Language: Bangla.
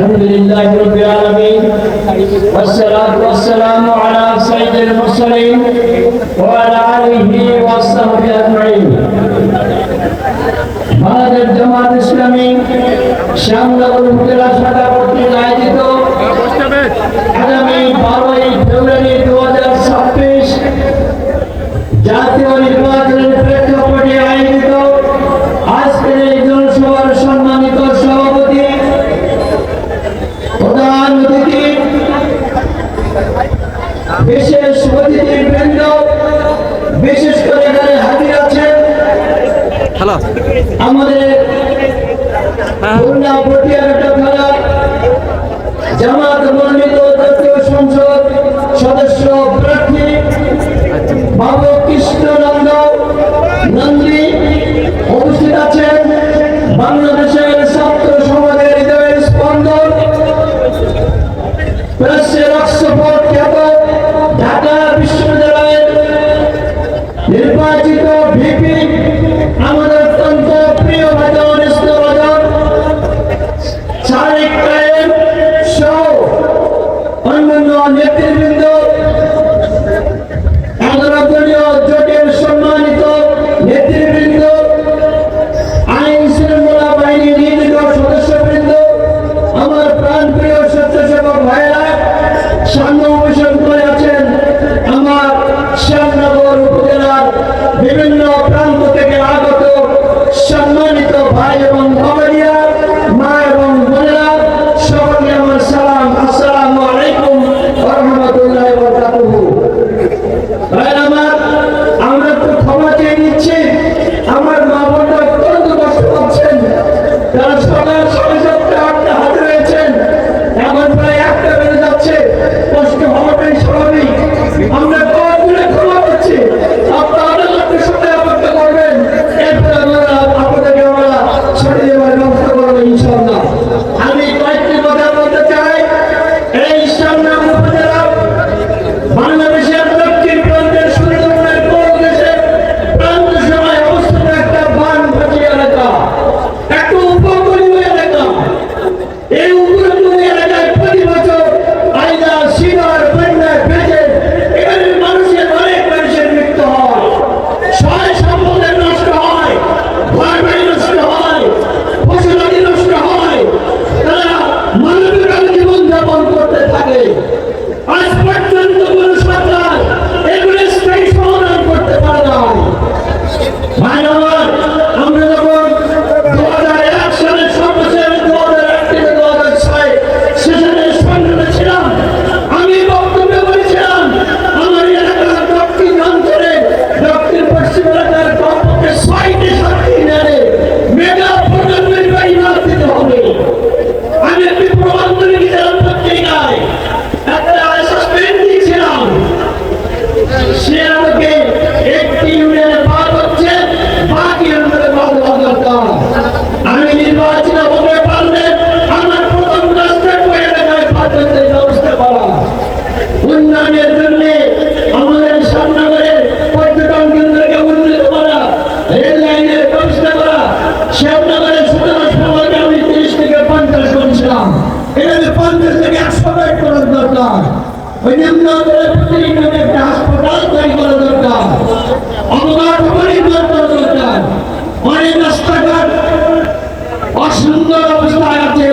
الحمد لله رب العالمين والصلاة والسلام على سيد المرسلين وعلى آله وصحبه أجمعين। বাংলাদেশ জামাত ইসলামী শ্যামনগর উপজেলা শাখা কর্তৃক আয়োজিত আগামী 12 ফেব্রুয়ারি 2026 জাতীয় নির্বাচনের প্রেক্ষাপটে আয়োজিত আজকের এই জনসভার সম্মানিত সভাপতি, প্রধান অতিথি, বিশেষ অতিথিবৃন্দ, বিশেষ করে এখানে হাজির আছেন আমাদের খুলনা পটিয়াঘাটা থানা জামাত মনোনীত জাতীয় সংসদ সদস্য প্রার্থী বাবু কৃষ্ণনন্দ নন্দী উপস্থিত আছেন। বাংলাদেশের ছাত্র সমাজের হৃদয়ের স্পন্দন, প্রেসের অক্সফোর্ড খ্যাত ঢাকা বিশ্ববিদ্যালয়ের নির্বাচিত ভিপি, আমাদের অত্যন্ত প্রিয় ভাজন ইসলাম শারিক কায়েম সহ অন্যান্য নেতৃবৃন্দ, আন্তর্জাতিক জোটের সম্মানিত নেতৃবৃন্দ, আইন শৃঙ্খলা বাহিনীর নিয়োজিত সদস্যবৃন্দ, আমার প্রাণপ্রিয় স্বেচ্ছাসেবক ভাইয়েরা সামনে অবস্থান করে আছেন। আমার শ্যামনগর উপজেলার বিভিন্ন প্রান্ত থেকে আগত সম্মানিত ভাই এবং ভগিনীরা, মা এবং বোনেরা, সকলকে আমার সালাম, আসসালামু আলাইকুম ওয়া রাহমাতুল্লাহি ওয়া বারাকাতুহু। ভাইরা আমার, আমরা তো ক্ষমা চেয়ে নিচ্ছি, আমার মা বোনরা অত্যন্ত কষ্ট পাচ্ছেন, তারা সকাল 7:30 8টা হাতে রয়েছেন, এখন প্রায় 1টা বেজে যাচ্ছে, কষ্ট হওয়াটাই স্বাভাবিক। আমরা কতগুলো ক্ষমা করছি, আপনারা একটু সময় অপেক্ষা করবেন, এরপরে আপনাদেরকে আমরা ছেড়ে দেওয়ার ব্যবস্থা করবো ইনশাআল্লাহ। আমি কয়েকটি কথা বলতে চাই। এই শ্যামনগর উপজেলা বাংলাদেশের দক্ষিণ প্রান্তের সুন্দরবনের প্রদেশের প্রান্ত সীমায় অবস্থিত একটা বানভাসী এলাকা, একটা উপকূলীয় এলাকা। এই উপকূলীয় এলাকায় প্রতি বছর আইলা, শিলার, বন্যায় ভেসে এখানে অনেক মানুষের মৃত্যু হয়, সয় সম্পদের নষ্ট হয়, ঘর বাড়ি নষ্ট হয়, ফসলাদি নষ্ট হয়, তারা মানবিক জীবনযাপন করতে থাকে। আজ পর্যন্ত কোন সরকার এগুলো স্থায়ী সমাধান করতে পারে না। আমরা যখন 2001 সালে সর্বশেষ 2001 থেকে 2006 সেশনের সংসদে ছিলাম, আমি বক্তব্য বলেছিলাম আমার এলাকার দক্ষিণ অঞ্চলে, দক্ষিণ পশ্চিম এলাকার কমপক্ষে 6টি ইউনিয়নে মেগা প্রকল্পের বাড়ি দিতে হবে। আমি একটি প্রবন্ধ লিখেছিলাম পত্রিকায়, একটা সাসপেন্ড দিয়েছিলাম। সে আমাকে একটি ইউনিয়নে বাদ হচ্ছে, বাকি ইউনিয়নে বাদ হওয়া দরকার। আমি নির্বাচিত হতে পারলে আমার প্রথম রাস্তা ওই এলাকায় পাঠানোর ব্যবস্থা করা, উন্নয়নের জন্য আমাদের শ্যামনগরের পর্যটন কেন্দ্রকে উন্নীত করা, রেল লাইনের ব্যবস্থা করা। শ্যামনগরের সুতরাং সমাজকে আমি 30 থেকে 50 করেছিলাম, এখানে 50 থেকে 100 বেড করার দরকার। ওই নিম্ন অঞ্চলের প্রতিটি গ্রামে একটা হাসপাতাল তৈরি করা দরকার, অবকাঠামো নির্মাণ করা দরকার। অনেক রাস্তাঘাট অসুন্দর অবস্থায় আছে,